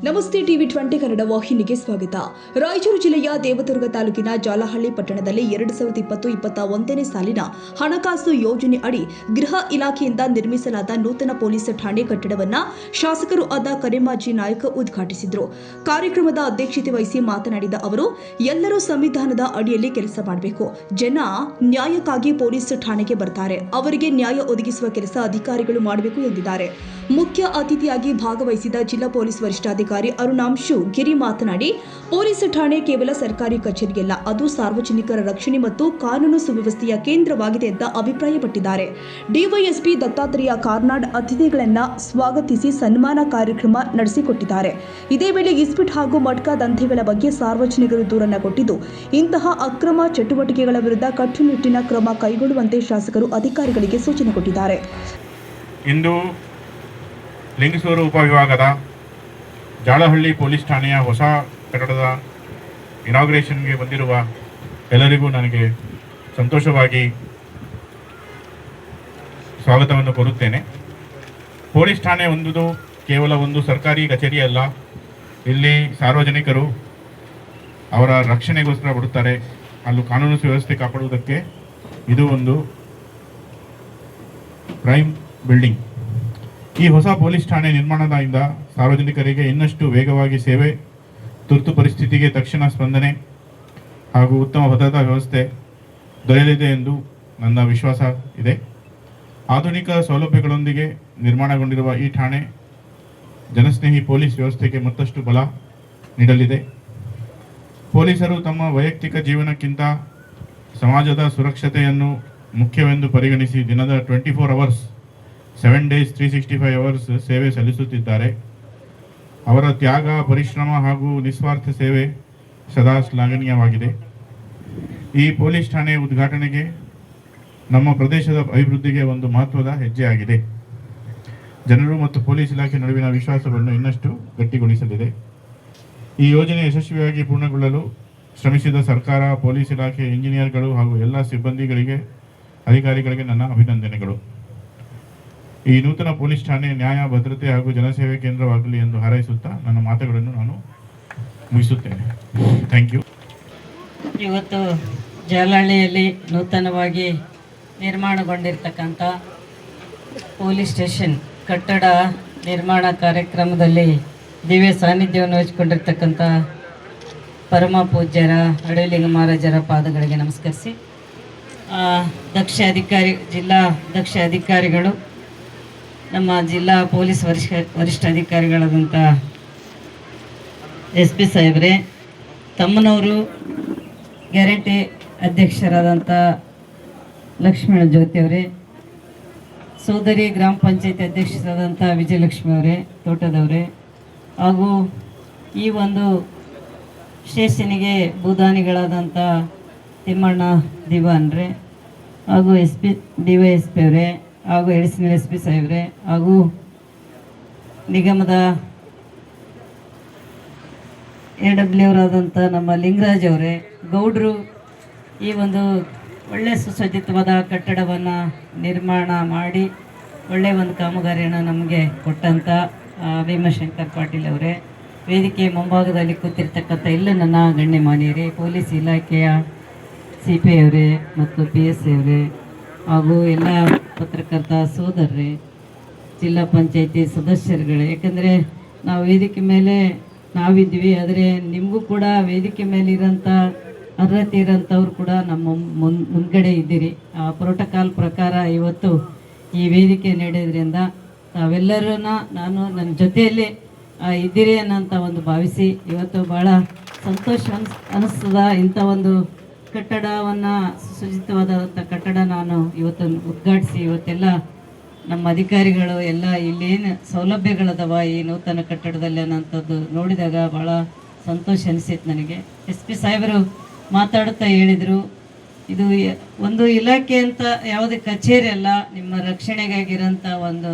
ನಮಸ್ತೆ ಟಿವಿ 20 ಕನ್ನಡ ವಾಹಿನಿಗೆ ಸ್ವಾಗತ. ರಾಯಚೂರು ಜಿಲ್ಲೆಯ ದೇವದುರ್ಗ ತಾಲೂಕಿನ ಜಾಲಹಳ್ಳಿ ಪಟ್ಟಣದಲ್ಲಿ 2020-21ನೇ ಸಾಲಿನ ಹಣಕಾಸು ಯೋಜನೆ ಅಡಿ ಗೃಹ ಇಲಾಖೆಯಿಂದ ನಿರ್ಮಿಸಲಾದ ನೂತನ ಪೊಲೀಸ್ ಠಾಣೆ ಕಟ್ಟಡವನ್ನು ಶಾಸಕರು ಆದ ಕರಿಮಾಜಿ ನಾಯಕ್ ಉದ್ಘಾಟಿಸಿದರು. ಕಾರ್ಯಕ್ರಮದ ಅಧ್ಯಕ್ಷತೆ ವಹಿಸಿ ಮಾತನಾಡಿದ ಅವರು, ಎಲ್ಲರೂ ಸಂವಿಧಾನದ ಅಡಿಯಲ್ಲಿ ಕೆಲಸ ಮಾಡಬೇಕು. ಜನ ನ್ಯಾಯಕ್ಕಾಗಿ ಪೊಲೀಸ್ ಠಾಣೆಗೆ ಬರ್ತಾರೆ, ಅವರಿಗೆ ನ್ಯಾಯ ಒದಗಿಸುವ ಕೆಲಸ ಅಧಿಕಾರಿಗಳು ಮಾಡಬೇಕು ಎಂದಿದ್ದಾರೆ. ಮುಖ್ಯ ಅತಿಥಿಯಾಗಿ ಭಾಗವಹಿಸಿದ ಜಿಲ್ಲಾ ಪೊಲೀಸ್ ವರಿಷ್ಠಾಧಿಕಾರಿ ಅರುಣಾಂಶು ಗಿರಿ ಮಾತನಾಡಿ, ಪೊಲೀಸ್ ಠಾಣೆ ಕೇವಲ ಸರ್ಕಾರಿ ಕಚೇರಿಯಲ್ಲ, ಅದು ಸಾರ್ವಜನಿಕರ ರಕ್ಷಣೆ ಮತ್ತು ಕಾನೂನು ಸುವ್ಯವಸ್ಥೆಯ ಕೇಂದ್ರವಾಗಿದೆ ಅಂತ ಅಭಿಪ್ರಾಯಪಟ್ಟಿದ್ದಾರೆ. ಡಿವೈಎಸ್ಪಿ ದತ್ತಾತ್ರೇಯ ಕಾರ್ನಾಡ್ ಅತಿಥಿಗಳನ್ನ ಸ್ವಾಗತಿಸಿ ಸನ್ಮಾನ ಕಾರ್ಯಕ್ರಮ ನಡೆಸಿಕೊಟ್ಟಿದ್ದಾರೆ. ಇದೇ ವೇಳೆ ಇಸ್ಪಿಟ್ ಹಾಗೂ ಮಟ್ಕಾ ದಂಧೆಗಳ ಬಗ್ಗೆ ಸಾರ್ವಜನಿಕರು ದೂರನ್ನ ಕೊಟ್ಟಿದ್ದು, ಇಂತಹ ಅಕ್ರಮ ಚಟುವಟಿಕೆಗಳ ವಿರುದ್ಧ ಕಟ್ಟುನಿಟ್ಟಿನ ಕ್ರಮ ಕೈಗೊಳ್ಳುವಂತೆ ಶಾಸಕರು ಅಧಿಕಾರಿಗಳಿಗೆ ಸೂಚನೆ ಕೊಟ್ಟಿದ್ದಾರೆ. ಇಂದು ಲಿಂಗಸೂರು ಉಪವಿಭಾಗದ ಜಾಲಹಳ್ಳಿ ಪೊಲೀಸ್ ಠಾಣೆಯ ಹೊಸ ಕಟ್ಟಡದ ಇನಾಗ್ರೇಷನ್ಗೆ ಬಂದಿರುವ ಎಲ್ಲರಿಗೂ ನನಗೆ ಸಂತೋಷವಾಗಿ ಸ್ವಾಗತವನ್ನು ಕೋರುತ್ತೇನೆ. ಪೊಲೀಸ್ ಠಾಣೆ ಕೇವಲ ಒಂದು ಸರ್ಕಾರಿ ಕಚೇರಿಯಲ್ಲ. ಇಲ್ಲಿ ಸಾರ್ವಜನಿಕರು ಅವರ ರಕ್ಷಣೆಗೋಸ್ಕರ ಬರುತ್ತಾರೆ. ಅಲ್ಲೂ ಕಾನೂನು ಸುವ್ಯವಸ್ಥೆ ಕಾಪಾಡುವುದಕ್ಕೆ ಇದು ಒಂದು ಪ್ರೈಮ್ ಬಿಲ್ಡಿಂಗ್. ಈ ಹೊಸ ಪೊಲೀಸ್ ಠಾಣೆ ನಿರ್ಮಾಣದಿಂದ ಸಾರ್ವಜನಿಕರಿಗೆ ಇನ್ನಷ್ಟು ವೇಗವಾಗಿ ಸೇವೆ, ತುರ್ತು ಪರಿಸ್ಥಿತಿಗೆ ತಕ್ಷಣ ಸ್ಪಂದನೆ ಹಾಗೂ ಉತ್ತಮ ಭದ್ರತಾ ವ್ಯವಸ್ಥೆ ದೊರೆಯಲಿದೆ ಎಂದು ನನ್ನ ವಿಶ್ವಾಸ ಇದೆ. ಆಧುನಿಕ ಸೌಲಭ್ಯಗಳೊಂದಿಗೆ ನಿರ್ಮಾಣಗೊಂಡಿರುವ ಈ ಠಾಣೆ ಜನಸ್ನೇಹಿ ಪೊಲೀಸ್ ವ್ಯವಸ್ಥೆಗೆ ಮತ್ತಷ್ಟು ಬಲ ನೀಡಲಿದೆ. ಪೊಲೀಸರು ತಮ್ಮ ವೈಯಕ್ತಿಕ ಜೀವನಕ್ಕಿಂತ ಸಮಾಜದ ಸುರಕ್ಷತೆಯನ್ನು ಮುಖ್ಯವೆಂದು ಪರಿಗಣಿಸಿ ದಿನದ 24 ಅವರ್ಸ್ 7 days 365 ಅವರ್ಸ್ ಸೇವೆ ಸಲ್ಲಿಸುತ್ತಿದ್ದಾರೆ. ಅವರ ತ್ಯಾಗ, ಪರಿಶ್ರಮ ಹಾಗೂ ನಿಸ್ವಾರ್ಥ ಸೇವೆ ಸದಾ ಶ್ಲಾಘನೀಯವಾಗಿದೆ. ಈ ಪೊಲೀಸ್ ಠಾಣೆ ಉದ್ಘಾಟನೆಗೆ ನಮ್ಮ ಪ್ರದೇಶದ ಅಭಿವೃದ್ಧಿಗೆ ಒಂದು ಮಹತ್ವದ ಹೆಜ್ಜೆಯಾಗಿದೆ. ಜನರು ಮತ್ತು ಪೊಲೀಸ್ ಇಲಾಖೆ ನಡುವಿನ ವಿಶ್ವಾಸವನ್ನು ಇನ್ನಷ್ಟು ಗಟ್ಟಿಗೊಳಿಸಲಿದೆ. ಈ ಯೋಜನೆ ಯಶಸ್ವಿಯಾಗಿ ಪೂರ್ಣಗೊಳ್ಳಲು ಶ್ರಮಿಸಿದ ಸರ್ಕಾರ, ಪೊಲೀಸ್ ಇಲಾಖೆ, ಇಂಜಿನಿಯರ್ಗಳು ಹಾಗೂ ಎಲ್ಲ ಸಿಬ್ಬಂದಿಗಳಿಗೆ, ಅಧಿಕಾರಿಗಳಿಗೆ ನನ್ನ ಅಭಿನಂದನೆಗಳು. ಈ ನೂತನ ಪೊಲೀಸ್ ಠಾಣೆ ನ್ಯಾಯ, ಭದ್ರತೆ ಹಾಗೂ ಜನಸೇವೆ ಕೇಂದ್ರವಾಗಲಿ ಎಂದು ಹಾರೈಸುತ್ತಾ ನನ್ನ ಮಾತುಗಳನ್ನು ನಾನು ಮುಗಿಸುತ್ತೇನೆ. Thank you. ಇವತ್ತು ಜಾಲಹಳ್ಳಿಯಲ್ಲಿ ನೂತನವಾಗಿ ನಿರ್ಮಾಣಗೊಂಡಿರ್ತಕ್ಕಂಥ ಪೊಲೀಸ್ ಸ್ಟೇಷನ್ ಕಟ್ಟಡ ನಿರ್ಮಾಣ ಕಾರ್ಯಕ್ರಮದಲ್ಲಿ ದಿವ್ಯ ಸಾನ್ನಿಧ್ಯವನ್ನು ವಹಿಸಿಕೊಂಡಿರ್ತಕ್ಕಂಥ ಪರಮ ಪೂಜ್ಯರ ಅಡವಿಲಿಂಗ ಮಹಾರಾಜರ ಪಾದಗಳಿಗೆ ನಮಸ್ಕರಿಸಿ, ಜಿಲ್ಲಾ ದಕ್ಷ ಅಧಿಕಾರಿಗಳು, ನಮ್ಮ ಜಿಲ್ಲಾ ಪೊಲೀಸ್ ವರಿಷ್ಠಾಧಿಕಾರಿಗಳಾದಂಥ SP ಸಾಹೇಬ್ರೆ, ತಮ್ಮನವರು ಗ್ಯಾರಂಟಿ ಅಧ್ಯಕ್ಷರಾದಂಥ ಲಕ್ಷ್ಮಣ ಜ್ಯೋತಿ ಅವರೇ, ಸೋದರಿ ಗ್ರಾಮ ಪಂಚಾಯತಿ ಅಧ್ಯಕ್ಷರಾದಂಥ ವಿಜಯಲಕ್ಷ್ಮಿ ಅವರೇ, ತೋಟದವರೇ, ಹಾಗೂ ಈ ಒಂದು ಸ್ಟೇಷನಿಗೆ ಭೂದಾನಿಗಳಾದಂಥ ತಿಮ್ಮಣ್ಣ ದಿವಾನ್ರೆ, ಹಾಗೂ DYSP ಅವರೇ, ಹಾಗೂ ಎಡಿಷನಲ್ SP ಸಾಹೇಬ್ರೆ, ಹಾಗೂ ನಿಗಮದ AW ಅವರಾದಂಥ ನಮ್ಮ ಲಿಂಗರಾಜ್ ಅವರೇ, ಗೌಡ್ರು, ಈ ಒಂದು ಒಳ್ಳೆಯ ಸುಸಜ್ಜಿತವಾದ ಕಟ್ಟಡವನ್ನು ನಿರ್ಮಾಣ ಮಾಡಿ ಒಳ್ಳೆಯ ಒಂದು ಕಾಮಗಾರಿಯನ್ನು ನಮಗೆ ಕೊಟ್ಟಂಥ ಭೀಮಶಂಕರ್ ಪಾಟೀಲ್ ಅವರೇ, ವೇದಿಕೆ ಮುಂಭಾಗದಲ್ಲಿ ಕೂತಿರ್ತಕ್ಕಂಥ ಎಲ್ಲ ನನ್ನ ಗಣ್ಯಮಾನ್ಯರೇ, ಪೊಲೀಸ್ ಇಲಾಖೆಯ CP ಅವರೇ ಮತ್ತು PSI ಅವರೇ, ಹಾಗೂ ಎಲ್ಲ ಪತ್ರಕರ್ತ ಸೋದರರೇ, ಜಿಲ್ಲಾ ಪಂಚಾಯತಿ ಸದಸ್ಯರುಗಳೇ, ಯಾಕಂದರೆ ನಾವು ವೇದಿಕೆ ಮೇಲೆ ನಾವಿದ್ವಿ, ಆದರೆ ನಿಮಗೂ ಕೂಡ ವೇದಿಕೆ ಮೇಲೆ ಇರೋಂಥ ಅರ್ಹತೆ ಇರೋಂಥವ್ರು ಕೂಡ ನಮ್ಮ ಮುಂದ್ಗಡೆ ಇದ್ದೀರಿ. ಆ ಪ್ರೋಟೋಕಾಲ್ ಪ್ರಕಾರ ಇವತ್ತು ಈ ವೇದಿಕೆ ನಡೆಯೋದ್ರಿಂದ ತಾವೆಲ್ಲರನ್ನ ನಾನು ನನ್ನ ಜೊತೆಯಲ್ಲಿ ಇದ್ದೀರಿ ಅನ್ನೋಂಥ ಒಂದು ಭಾವಿಸಿ ಇವತ್ತು ಭಾಳ ಸಂತೋಷ ಅನ್ನಿಸ್ತದ. ಇಂಥ ಒಂದು ಕಟ್ಟಡವನ್ನು, ಸುಸಜ್ಜಿತವಾದಂಥ ಕಟ್ಟಡ ನಾನು ಇವತ್ತು ಉದ್ಘಾಟಿಸಿ, ಇವತ್ತೆಲ್ಲ ನಮ್ಮ ಅಧಿಕಾರಿಗಳು ಎಲ್ಲ ಇಲ್ಲೇನು ಸೌಲಭ್ಯಗಳದವ ಈ ನೂತನ ಕಟ್ಟಡದಲ್ಲಿ ಅನ್ನೋಂಥದ್ದು ನೋಡಿದಾಗ ಭಾಳ ಸಂತೋಷ ಅನಿಸಿತ್ತು ನನಗೆ. SP ಸಾಹೇಬರು ಮಾತಾಡುತ್ತಾ ಹೇಳಿದರು, ಇದು ಒಂದು ಇಲಾಖೆ ಅಂತ ಯಾವುದೇ ಕಚೇರಿ ಅಲ್ಲ, ನಿಮ್ಮ ರಕ್ಷಣೆಗಾಗಿರೋಂಥ ಒಂದು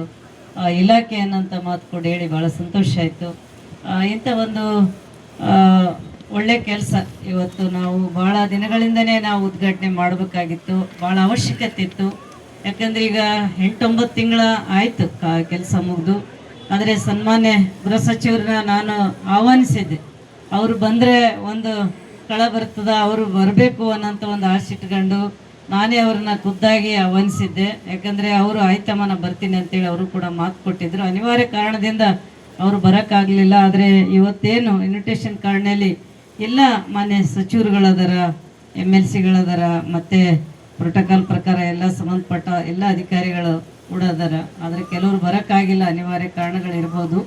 ಇಲಾಖೆ ಅನ್ನೋಂಥ ಮಾತು ಕೂಡ ಹೇಳಿ ಭಾಳ ಸಂತೋಷ ಆಯಿತು. ಇಂಥ ಒಂದು ಒಳ್ಳೆ ಕೆಲಸ ಇವತ್ತು ನಾವು ಭಾಳ ದಿನಗಳಿಂದನೇ ನಾವು ಉದ್ಘಾಟನೆ ಮಾಡಬೇಕಾಗಿತ್ತು, ಭಾಳ ಅವಶ್ಯಕತೆ ಇತ್ತು. ಯಾಕಂದರೆ ಈಗ 8-9 ತಿಂಗಳ ಆಯಿತು ಕೆಲಸ ಮುಗಿದು. ಆದರೆ ಸನ್ಮಾನ್ಯ ಗೃಹ ಸಚಿವರನ್ನ ನಾನು ಆಹ್ವಾನಿಸಿದ್ದೆ. ಅವರು ಬಂದರೆ ಒಂದು ಕಳ ಬರ್ತದ, ಅವರು ಬರಬೇಕು ಅನ್ನೋಂಥ ಒಂದು ಆಸೆ ಇಟ್ಕೊಂಡು ನಾನೇ ಅವ್ರನ್ನ ಖುದ್ದಾಗಿ ಆಹ್ವಾನಿಸಿದ್ದೆ. ಯಾಕಂದರೆ ಅವರು ಆಯ್ತಮ್ಮ ನಾನು ಬರ್ತೀನಿ ಅಂತೇಳಿ ಅವರು ಕೂಡ ಮಾತು ಕೊಟ್ಟಿದ್ದರು. ಅನಿವಾರ್ಯ ಕಾರಣದಿಂದ ಅವರು ಬರೋಕ್ಕಾಗಲಿಲ್ಲ. ಆದರೆ ಇವತ್ತೇನು ಇನ್ವಿಟೇಷನ್ ಕಾರ್ಡ್ನಲ್ಲಿ ಎಲ್ಲ ಮಾನ್ಯ ಸಚಿವರುಗಳದಾರ, MLCಗಳದಾರ, ಮತ್ತು ಪ್ರೋಟೋಕಾಲ್ ಪ್ರಕಾರ ಎಲ್ಲ ಸಂಬಂಧಪಟ್ಟ ಎಲ್ಲ ಅಧಿಕಾರಿಗಳು ಕೂಡ ಅದಾರ. ಆದರೆ ಕೆಲವರು ಬರೋಕ್ಕಾಗಿಲ್ಲ, ಅನಿವಾರ್ಯ ಕಾರಣಗಳಿರ್ಬೋದು.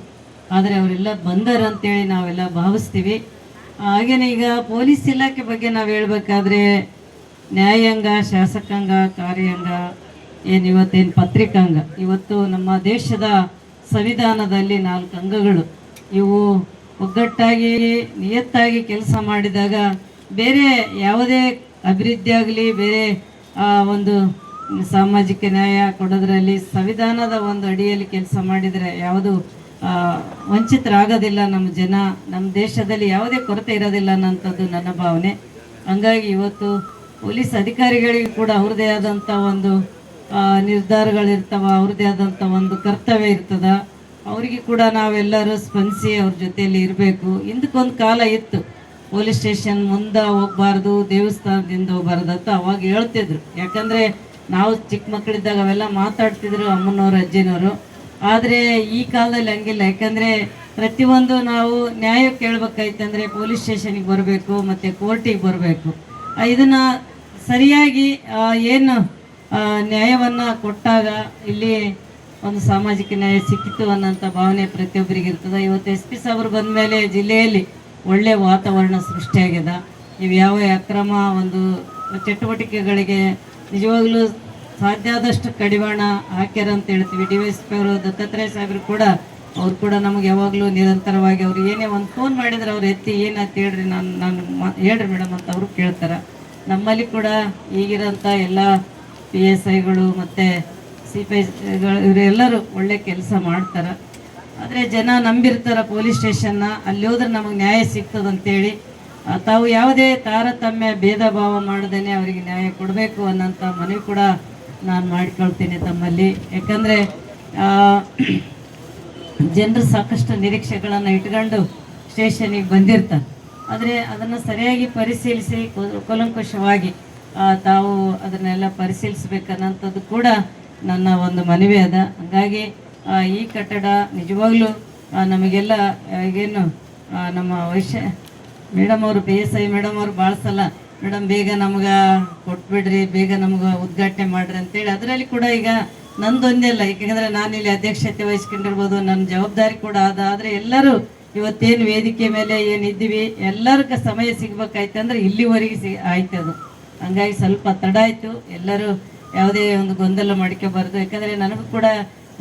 ಆದರೆ ಅವರೆಲ್ಲ ಬಂದಾರ ಅಂತೇಳಿ ನಾವೆಲ್ಲ ಭಾವಿಸ್ತೀವಿ. ಹಾಗೆಯೇ ಈಗ ಪೊಲೀಸ್ ಇಲಾಖೆ ಬಗ್ಗೆ ನಾವು ಹೇಳ್ಬೇಕಾದ್ರೆ ನ್ಯಾಯಾಂಗ, ಶಾಸಕಾಂಗ, ಕಾರ್ಯಾಂಗ, ಇವತ್ತೇನು ಪತ್ರಿಕಾಂಗ, ಇವತ್ತು ನಮ್ಮ ದೇಶದ ಸಂವಿಧಾನದಲ್ಲಿ 4 ಅಂಗಗಳು ಇವು ಒಗ್ಗಟ್ಟಾಗಿ ನಿಯತ್ತಾಗಿ ಕೆಲಸ ಮಾಡಿದಾಗ ಬೇರೆ ಯಾವುದೇ ಅಭಿವೃದ್ಧಿ ಆಗಲಿ, ಬೇರೆ ಒಂದು ಸಾಮಾಜಿಕ ನ್ಯಾಯ ಕೊಡೋದ್ರಲ್ಲಿ ಸಂವಿಧಾನದ ಒಂದು ಅಡಿಯಲ್ಲಿ ಕೆಲಸ ಮಾಡಿದರೆ ಯಾವುದು ವಂಚಿತರಾಗೋದಿಲ್ಲ. ನಮ್ಮ ಜನ, ನಮ್ಮ ದೇಶದಲ್ಲಿ ಯಾವುದೇ ಕೊರತೆ ಇರೋದಿಲ್ಲ ಅನ್ನೋಂಥದ್ದು ನನ್ನ ಭಾವನೆ. ಹಂಗಾಗಿ ಇವತ್ತು ಪೊಲೀಸ್ ಅಧಿಕಾರಿಗಳಿಗೆ ಕೂಡ ಅವ್ರದ್ದೇ ಆದಂಥ ಒಂದು ನಿರ್ಧಾರಗಳಿರ್ತವೆ, ಅವ್ರದ್ದೇ ಆದಂಥ ಒಂದು ಕರ್ತವ್ಯ ಇರ್ತದ. ಅವರಿಗೆ ಕೂಡ ನಾವೆಲ್ಲರೂ ಸ್ಪಂದಿಸಿ ಅವ್ರ ಜೊತೆಯಲ್ಲಿ ಇರಬೇಕು. ಹಿಂದಕ್ಕೊಂದು ಕಾಲ ಇತ್ತು, ಪೊಲೀಸ್ ಸ್ಟೇಷನ್ ಮುಂದೆ ಹೋಗಬಾರ್ದು, ದೇವಸ್ಥಾನದಿಂದ ಹೋಗಬಾರ್ದು ಅಂತ ಅವಾಗ ಹೇಳ್ತಿದ್ರು. ಯಾಕಂದರೆ ನಾವು ಚಿಕ್ಕ ಮಕ್ಕಳಿದ್ದಾಗ ಅವೆಲ್ಲ ಮಾತಾಡ್ತಿದ್ರು ಅಮ್ಮನವರು, ಅಜ್ಜಿನವರು. ಆದರೆ ಈ ಕಾಲದಲ್ಲಿ ಹಂಗಿಲ್ಲ. ಯಾಕಂದರೆ ಪ್ರತಿಯೊಂದು ನಾವು ನ್ಯಾಯ ಕೇಳಬೇಕಾಯ್ತಂದರೆ ಪೊಲೀಸ್ ಸ್ಟೇಷನಿಗೆ ಬರಬೇಕು ಮತ್ತು ಕೋರ್ಟಿಗೆ ಬರಬೇಕು. ಇದನ್ನು ಸರಿಯಾಗಿ ಏನು ನ್ಯಾಯವನ್ನು ಕೊಟ್ಟಾಗ ಇಲ್ಲಿ ಒಂದು ಸಾಮಾಜಿಕ ನ್ಯಾಯ ಸಿಕ್ಕಿತು ಅನ್ನೋಂಥ ಭಾವನೆ ಪ್ರತಿಯೊಬ್ಬರಿಗೆ ಇರ್ತದೆ. ಇವತ್ತು SP ಸಾಹೇಬರು ಬಂದ ಮೇಲೆ ಜಿಲ್ಲೆಯಲ್ಲಿ ಒಳ್ಳೆಯ ವಾತಾವರಣ ಸೃಷ್ಟಿಯಾಗಿದೆ. ಇವು ಯಾವ ಅಕ್ರಮ ಒಂದು ಚಟುವಟಿಕೆಗಳಿಗೆ ನಿಜವಾಗ್ಲೂ ಸಾಧ್ಯ ಆದಷ್ಟು ಕಡಿವಾಣ ಹಾಕ್ಯಾರ ಅಂತ ಹೇಳ್ತೀವಿ. DYSP ಅವರು, ದತ್ತಾತ್ರೇಯ ಸಾಹೇಬರು ಕೂಡ, ಅವ್ರು ಕೂಡ ನಮಗೆ ಯಾವಾಗಲೂ ನಿರಂತರವಾಗಿ ಅವ್ರು ಏನೇ ಒಂದು ಫೋನ್ ಮಾಡಿದ್ರೆ ಅವ್ರು ಎತ್ತಿ ಏನಾಯ್ತು ಹೇಳ್ರಿ, ನಾನು ಹೇಳ್ರಿ ಮೇಡಮ್ ಅಂತ ಅವರು ಕೇಳ್ತಾರೆ. ನಮ್ಮಲ್ಲಿ ಕೂಡ ಈಗಿರೋಂಥ ಎಲ್ಲ PSIಗಳು ಮತ್ತು CPIಗಳು ಇವರೆಲ್ಲರೂ ಒಳ್ಳೆ ಕೆಲಸ ಮಾಡ್ತಾರೆ. ಆದರೆ ಜನ ನಂಬಿರ್ತಾರೆ ಪೊಲೀಸ್ ಸ್ಟೇಷನ್ನ, ಅಲ್ಲಿ ಹೋದ್ರೆ ನಮಗೆ ನ್ಯಾಯ ಸಿಗ್ತದಂತೇಳಿ ತಾವು ಯಾವುದೇ ತಾರತಮ್ಯ ಭೇದ ಭಾವ ಮಾಡದೇನೆ ಅವರಿಗೆ ನ್ಯಾಯ ಕೊಡಬೇಕು ಅನ್ನೋಂಥ ಮನವಿ ಕೂಡ ನಾನು ಮಾಡಿಕೊಳ್ತೀನಿ ತಮ್ಮಲ್ಲಿ. ಯಾಕಂದರೆ ಜನರು ಸಾಕಷ್ಟು ನಿರೀಕ್ಷೆಗಳನ್ನು ಇಟ್ಕೊಂಡು ಸ್ಟೇಷನಿಗೆ ಬಂದಿರ್ತಾರೆ. ಆದರೆ ಅದನ್ನು ಸರಿಯಾಗಿ ಪರಿಶೀಲಿಸಿ ಕೂಲಂಕುಷವಾಗಿ ತಾವು ಅದನ್ನೆಲ್ಲ ಪರಿಶೀಲಿಸಬೇಕನ್ನೋಂಥದ್ದು ಕೂಡ ನನ್ನ ಒಂದು ಮನವಿ ಅದ. ಹಾಗಾಗಿ ಈ ಕಟ್ಟಡ ನಿಜವಾಗ್ಲೂ ನಮಗೆಲ್ಲ ಈಗೇನು ನಮ್ಮ ಮೇಡಮ್ ಅವರು PSI ಮೇಡಮ್ ಅವರು ಭಾಳ ಸಲ ಮೇಡಮ್ ಬೇಗ ನಮ್ಗೆ ಕೊಟ್ಬಿಡ್ರಿ, ಬೇಗ ನಮ್ಗೆ ಉದ್ಘಾಟನೆ ಮಾಡಿರಿ ಅಂತೇಳಿ. ಅದರಲ್ಲಿ ಕೂಡ ಈಗ ನಂದೊಂದೇ ಅಲ್ಲ, ಏಕೆಂದರೆ ನಾನಿಲ್ಲಿ ಅಧ್ಯಕ್ಷತೆ ವಹಿಸ್ಕೊಂಡಿರ್ಬೋದು, ನನ್ನ ಜವಾಬ್ದಾರಿ ಕೂಡ ಅದ. ಆದರೆ ಎಲ್ಲರೂ ಇವತ್ತೇನು ವೇದಿಕೆ ಮೇಲೆ ಏನಿದ್ದೀವಿ ಎಲ್ಲರಿಗೂ ಸಮಯ ಸಿಗ್ಬೇಕಾಯ್ತಂದ್ರೆ ಇಲ್ಲಿವರೆಗೆ ಆಯ್ತು. ಅದು ಹಂಗಾಗಿ ಸ್ವಲ್ಪ ತಡ ಆಯಿತು. ಎಲ್ಲರೂ ಯಾವುದೇ ಒಂದು ಗೊಂದಲ ಮಾಡ್ಕೋಬಾರ್ದು. ಯಾಕಂದರೆ ನನಗೂ ಕೂಡ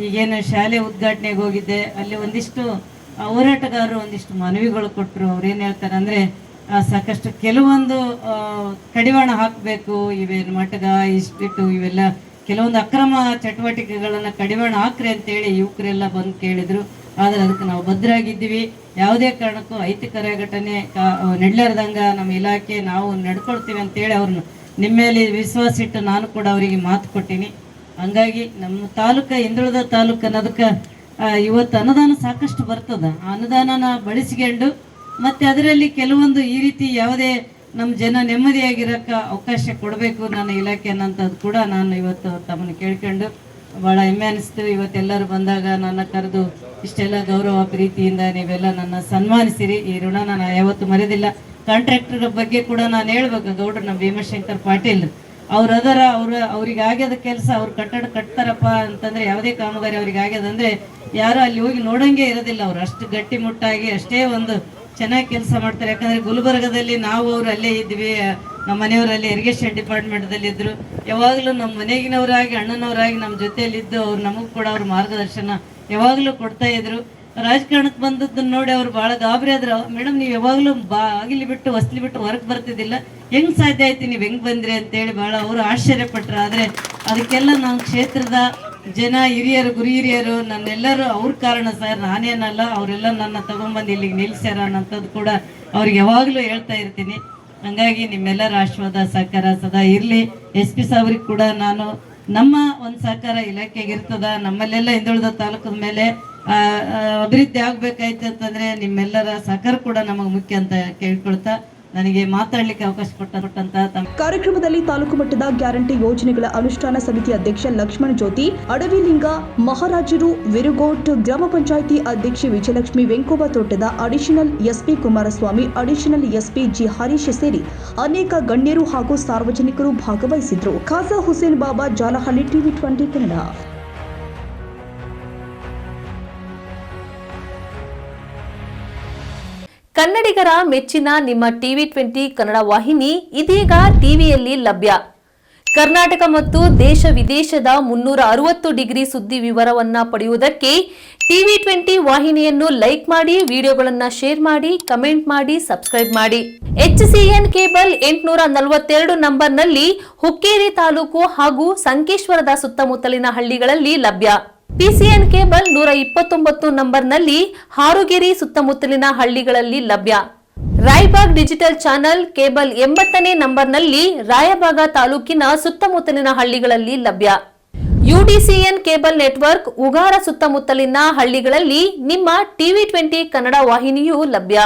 ಈಗೇನು ಶಾಲೆ ಉದ್ಘಾಟನೆಗೆ ಹೋಗಿದ್ದೆ, ಅಲ್ಲಿ ಒಂದಿಷ್ಟು ಹೋರಾಟಗಾರರು ಒಂದಿಷ್ಟು ಮನವಿಗಳು ಕೊಟ್ಟರು. ಅವ್ರೇನು ಹೇಳ್ತಾರೆ ಅಂದರೆ ಸಾಕಷ್ಟು ಕೆಲವೊಂದು ಕಡಿವಾಣ ಹಾಕಬೇಕು, ಇವೇನು ಮಟಗ, ಇಸ್ಪಿಟ್ಟು, ಇವೆಲ್ಲ ಕೆಲವೊಂದು ಅಕ್ರಮ ಚಟುವಟಿಕೆಗಳನ್ನು ಕಡಿವಾಣ ಹಾಕ್ರಿ ಅಂತೇಳಿ ಯುವಕರೆಲ್ಲ ಬಂದು ಕೇಳಿದರು. ಆದರೆ ಅದಕ್ಕೆ ನಾವು ಭದ್ರಾಗಿದ್ದೀವಿ. ಯಾವುದೇ ಕಾರಣಕ್ಕೂ ಅಹಿತಕರ ಘಟನೆ ನಡೆಲಾರ್ದಂಗೆ ನಮ್ಮ ಇಲಾಖೆ ನಾವು ನಡ್ಕೊಳ್ತೀವಿ ಅಂತೇಳಿ ಅವ್ರನ್ನ ನಿಮ್ಮ ಮೇಲೆ ವಿಶ್ವಾಸ ಇಟ್ಟು ನಾನು ಕೂಡ ಅವರಿಗೆ ಮಾತು ಕೊಟ್ಟೀನಿ. ಹಂಗಾಗಿ ನಮ್ಮ ತಾಲೂಕು ಹಿಂದುಳಿದ ತಾಲೂಕು ಅನ್ನೋದಕ್ಕೆ ಇವತ್ತು ಅನುದಾನ ಸಾಕಷ್ಟು ಬರ್ತದೆ. ಆ ಅನುದಾನನ ಬಳಸಿಕೊಂಡು ಮತ್ತು ಅದರಲ್ಲಿ ಕೆಲವೊಂದು ಈ ರೀತಿ ಯಾವುದೇ ನಮ್ಮ ಜನ ನೆಮ್ಮದಿಯಾಗಿರೋಕ್ಕೆ ಅವಕಾಶ ಕೊಡಬೇಕು ನನ್ನ ಇಲಾಖೆ ಅನ್ನೋಂಥದ್ದು ಕೂಡ ನಾನು ಇವತ್ತು ತಮ್ಮನ್ನು ಕೇಳ್ಕೊಂಡು ಭಾಳ ಹೆಮ್ಮೆ ಅನಿಸ್ತು. ಇವತ್ತೆಲ್ಲರೂ ಬಂದಾಗ ನನ್ನ ಕರೆದು ಇಷ್ಟೆಲ್ಲ ಗೌರವ ಪ್ರೀತಿಯಿಂದ ನೀವೆಲ್ಲ ನನ್ನ ಸನ್ಮಾನಿಸಿರಿ. ಈ ಋಣ ನಾನು ಯಾವತ್ತೂ ಮರೆಯೋದಿಲ್ಲ. ಕಾಂಟ್ರಾಕ್ಟರ್ ಬಗ್ಗೆ ಕೂಡ ನಾನು ಹೇಳ್ಬೇಕು, ಗೌಡ್ರು ನಮ್ಮ ಭೀಮಶಂಕರ್ ಪಾಟೀಲ್ ಅವ್ರದರ ಅವ್ರಿಗೆ ಆಗ್ಯದ ಕೆಲಸ, ಅವ್ರು ಕಟ್ಟಡ ಕಟ್ತಾರಪ್ಪ ಅಂತಂದರೆ ಯಾವುದೇ ಕಾಮಗಾರಿ ಅವ್ರಿಗೆ ಆಗ್ಯದಂದರೆ ಯಾರು ಅಲ್ಲಿ ಹೋಗಿ ನೋಡೋಂಗೆ ಇರೋದಿಲ್ಲ. ಅವರು ಅಷ್ಟು ಗಟ್ಟಿಮುಟ್ಟಾಗಿ ಅಷ್ಟೇ ಒಂದು ಚೆನ್ನಾಗಿ ಕೆಲಸ ಮಾಡ್ತಾರೆ. ಯಾಕಂದರೆ ಗುಲ್ಬರ್ಗದಲ್ಲಿ ನಾವು ಅವರು ಅಲ್ಲೇ ಇದ್ವಿ, ನಮ್ಮ ಮನೆಯವರಲ್ಲಿ ಇರಿಗೇಷನ್ ಡಿಪಾರ್ಟ್ಮೆಂಟ್ದಲ್ಲಿ ಇದ್ದರು. ಯಾವಾಗಲೂ ನಮ್ಮ ಮನೆಗಿನವರಾಗಿ ಅಣ್ಣನವರಾಗಿ ನಮ್ಮ ಜೊತೆಯಲ್ಲಿದ್ದು ಅವ್ರು ನಮಗೂ ಕೂಡ ಅವ್ರ ಮಾರ್ಗದರ್ಶನ ಯಾವಾಗಲೂ ಕೊಡ್ತಾಯಿದ್ರು. ರಾಜಕಾರಣಕ್ಕೆ ಬಂದದ್ದನ್ನು ನೋಡಿ ಅವ್ರು ಭಾಳ ಗಾಬರಿ ಆದ್ರು. ಮೇಡಮ್ ನೀವು ಯಾವಾಗಲೂ ಬಾಗಿಲು ಬಿಟ್ಟು ಹೊಸ್ಲಿ ಬಿಟ್ಟು ಹೊರಗೆ ಬರ್ತಿದ್ದಿಲ್ಲ, ಹೆಂಗೆ ಸಾಧ್ಯ ಆಯ್ತು, ನೀವು ಹೆಂಗೆ ಬಂದ್ರಿ ಅಂತೇಳಿ ಭಾಳ ಅವರು ಆಶ್ಚರ್ಯಪಟ್ಟರು. ಆದರೆ ಅದಕ್ಕೆಲ್ಲ ನಮ್ಮ ಕ್ಷೇತ್ರದ ಜನ, ಹಿರಿಯರು, ಗುರು ಹಿರಿಯರು, ನನ್ನೆಲ್ಲರೂ ಅವ್ರ ಕಾರಣ ಸರ್, ನಾನೇನಲ್ಲ, ಅವರೆಲ್ಲ ನನ್ನ ತಗೊಂಬಂದು ಇಲ್ಲಿಗೆ ನಿಲ್ಲಿಸ್ಯಾರ ಅನ್ನೋಂಥದ್ದು ಕೂಡ ಅವ್ರಿಗೆ ಯಾವಾಗಲೂ ಹೇಳ್ತಾ ಇರ್ತೀನಿ. ಹಾಗಾಗಿ ನಿಮ್ಮೆಲ್ಲರ ಆಶೀರ್ವಾದ ಸಹಕಾರ ಸದಾ ಇರಲಿ. SP ಸಾಹೇಬ್ರಿಗೆ ಕೂಡ ನಾನು ನಮ್ಮ ಒಂದು ಸಹಕಾರ ಇಲಾಖೆಗೆ ಇರ್ತದ. ನಮ್ಮಲ್ಲೆಲ್ಲ ಹಿಂದುಳಿದ ತಾಲೂಕದ ಮೇಲೆ ಅಭಿವೃದ್ಧಿ ಆಗಬೇಕಾಯ್ತು ಅಂತಂದರೆ ನಿಮ್ಮೆಲ್ಲರ ಸಹಕಾರ ಕೂಡ ನಮಗೆ ಮುಖ್ಯ ಅಂತ ಕೇಳ್ಕೊಳ್ತಾ ನನಗೆ ಮಾತಾಡಲಿಕ್ಕೆ ಅವಕಾಶ ಕೊಟ್ಟಂತ ತಮ್ಮ ಕಾರ್ಯಕ್ರಮದಲ್ಲಿ ತಾಲೂಕು ಮಟ್ಟದ ಗ್ಯಾರಂಟಿ ಯೋಜನೆಗಳ ಅನುಷ್ಠಾನ ಸಮಿತಿ ಅಧ್ಯಕ್ಷ ಲಕ್ಷ್ಮಣ ಜ್ಯೋತಿ, ಅಡವಿಲಿಂಗ ಮಹಾರಾಜರು, ವಿರುಗೋಟ್ ಗ್ರಾಮ ಪಂಚಾಯಿತಿ ಅಧ್ಯಕ್ಷೆ ವಿಜಯಲಕ್ಷ್ಮಿ, ವೆಂಕೋಬ ತೋಟದ additional SP Kumaraswamy, additional SP G Harish ಸೇರಿ ಅನೇಕ ಗಣ್ಯರು ಹಾಗೂ ಸಾರ್ವಜನಿಕರು ಭಾಗವಹಿಸಿದ್ರು. ಖಾಜಾ ಹುಸೇನ್ ಬಾಬಾ, ಜಾಲಹಳ್ಳಿ, ಟಿವಿ 20 ಕನ್ನಡ. ಕನ್ನಡಿಗರ ಮೆಚ್ಚಿನ ನಿಮ್ಮ ಟಿವಿ 20 ಕನ್ನಡ ವಾಹಿನಿ ಇದೀಗ ಟಿವಿಯಲ್ಲಿ ಲಭ್ಯ. ಕರ್ನಾಟಕ ಮತ್ತು ದೇಶ ವಿದೇಶದ 360 ಡಿಗ್ರಿ ಸುದ್ದಿ ವಿವರವನ್ನ ಪಡೆಯುವುದಕ್ಕೆ ಟಿವಿ 20 ವಾಹಿನಿಯನ್ನು ಲೈಕ್ ಮಾಡಿ, ವಿಡಿಯೋಗಳನ್ನು ಶೇರ್ ಮಾಡಿ, ಕಮೆಂಟ್ ಮಾಡಿ, ಸಬ್ಸ್ಕ್ರೈಬ್ ಮಾಡಿ. HCN ಕೇಬಲ್ 842 ನಂಬರ್ನಲ್ಲಿ ಹುಕ್ಕೇರಿ ತಾಲೂಕು ಹಾಗೂ ಸಂಕೇಶ್ವರದ ಸುತ್ತಮುತ್ತಲಿನ ಹಳ್ಳಿಗಳಲ್ಲಿ ಲಭ್ಯ. PCN ಕೇಬಲ್ 129 ನಂಬರ್ನಲ್ಲಿ ಹಾರುಗೆರೆ ಸುತ್ತಮುತ್ತಲಿನ ಹಳ್ಳಿಗಳಲ್ಲಿ ಲಭ್ಯ. ರಾಯಬಾಗ್ ಡಿಜಿಟಲ್ ಚಾನೆಲ್ ಕೇಬಲ್ 80ನೇ ನಂಬರ್ನಲ್ಲಿ ರಾಯಬಾಗ ತಾಲೂಕಿನ ಸುತ್ತಮುತ್ತಲಿನ ಹಳ್ಳಿಗಳಲ್ಲಿ ಲಭ್ಯ. UDCN ಕೇಬಲ್ ನೆಟ್ವರ್ಕ್ ಉಗಾರ ಸುತ್ತಮುತ್ತಲಿನ ಹಳ್ಳಿಗಳಲ್ಲಿ ನಿಮ್ಮ ಟಿವಿ 20 ಕನ್ನಡ ವಾಹಿನಿಯೂ ಲಭ್ಯ.